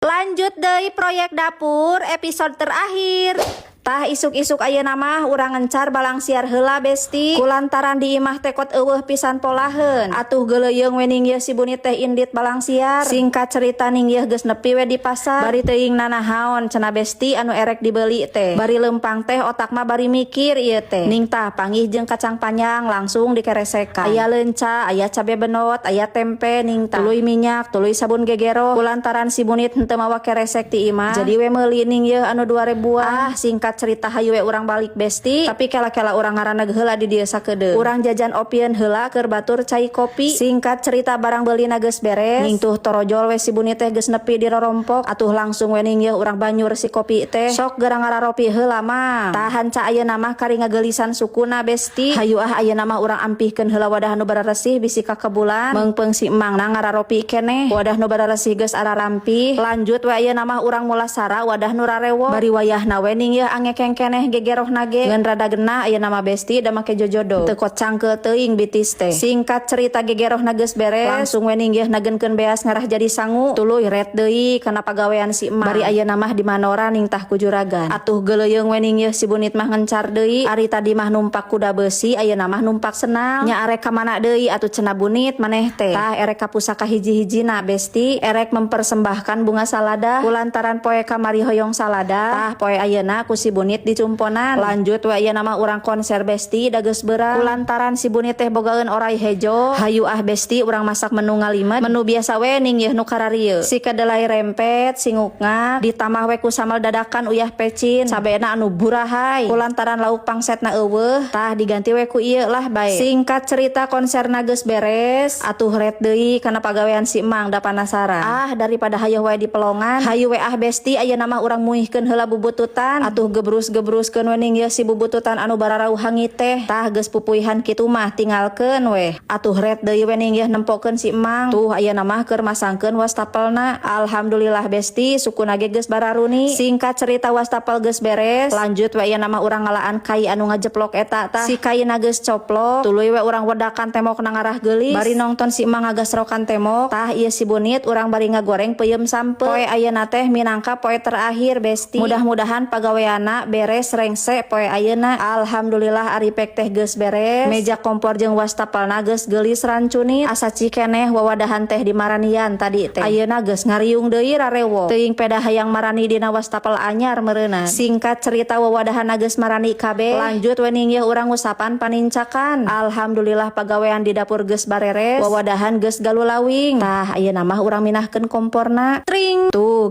Lanjut deui proyek dapur episode terakhir. Tah isuk-isuk ayeuna mah urang ngencar balang siar heula besti kulantaran di imah tekot eueuh pisan polaheun. Atuh geuleuyeung we ning ieu si Bunit teh indit balang siar. Singkat cerita ning ieu geus nepi we di pasar. Bari teuing nanahaon cenah besti anu erek dibeli teh. Bari lempang teh otak mah bari mikir ieu teh. Ning tah panggih jeung kacang panjang langsung dikeresekan. Aya leunca, aya cabe benot, aya tempe ning tah. Tuluy minyak, tuluy sabun gegero. Kulantaran si Bunit henteu mawa keresek ti imah. Jadi we meuli ning ieu anu 2000-an. Singkat cerita hayu we urang balik besti, tapi kela-kela urang ngaraneg heula di dieu sakedeung. Urang jajan opieun heula keur batur cai kopi. Singkat cerita barang beulina geus beres, ning tuh torojol we si Bunit teh geus nepi di rorompok. Atuh langsung we ning ieu urang banyur si kopi teh. Sok geurang ngararopi heula mah. Tahan ca ayeuna mah kari ngagelisan sukuna besti. Hayu ayeuna mah urang ampihkeun heula wadah nu bararesih bisi ka kebulan. Meungpeung si emangna ngararopi keneh. Wadah nu bararesih geus ararampih. Lanjut we ayeuna mah urang mulasara wadah nu rarewo. Bari wayahna we ning ieu ngekeng keneh gegerohna ge ngan rada genah aya nama besti da make jojodo teu kocangkeul teuing bitis teh. Singkat cerita gegerohna geus beres, langsung we ninggih nagenkeun beas ngarah jadi sangu. Tuluy ret deui kana pagawean si emang. Bari ayeuna mah di manora ning tah ku juragan. Atuh geuleuyeung we ninggih si Bunit mah ngencar deui. Ari tadi mah numpak kuda besi, ayeuna mah numpak senang. Nya arek ka mana deui atuh cenah Bunit maneh teh. Tah erek ka pusaka hiji-hijina besti, erek mempersembahkan bunga salada kulantaran poe kamari hoyong salada. Tah poe ayeuna ku si Bunit dicumponan. Lanjut we ieu nama urang konser besti da geus beurang kulantaran si Bunit teh bogaeun oray hejo. Hayu besti urang masak menu ngalimet, menu biasa we ning ieu nu kararieu. Si kedelai rempet, singukna ditambah we ku sambal dadakan uyah pecin, cabena anu burahay kulantaran lauk pangsetna eueuh. Tah diganti we ku ieu lah bae. Singkat cerita konserna geus beres, atuh ret deui kana pagawean si emang da panasaran. Daripada hayeuh we di pelongan, hayu we besti ayeuna mah urang muihkeun heula bubututan. Atuh gebrus-gebruskeun we ning ieu si bubututan anu bararauh hangit teh. Tah geus pupuihan kitu mah tinggalkeun we. Atuh ret deui we ning ieu nempokeun si emang. Tuh ayeuna mah keur masangkeun wastapelna. Alhamdulillah besti sukuna ge geus bararuni. Singkat cerita wastapel geus beres, lanjut we ayeuna mah urang ngalaan kai anu ngajeplok eta tah. Si kaina geus coplok, tuluy we urang wedakan temok na ngarah geulis. Bari nongton si emang ngagasrokan temok. Tah ieu si Bunit urang bari ngagoreng peuyeum sampe. Poe ayeuna teh minangka poe terakhir besti. Mudah-mudahan pagaweana beres rengse poe ayeuna. Alhamdulillah aripek teh geus beres. Meja kompor jeung wastapelna geus geulis rancunit. Asa cikeneh wawadahan teh di maranian tadi teh. Ayeuna geus ngariung deui rarewo. Teuing peda hayang marani dina wastapel anyar meureunna. Singkat cerita wawadahanna geus marani kabeh. Lanjut we ning ieu urang ngusapan panincakan. Alhamdulillah pagawean di dapur geus bareres. Wawadahan geus galulawing. Tah ayeuna mah urang minahkeun komporna. Tring tuh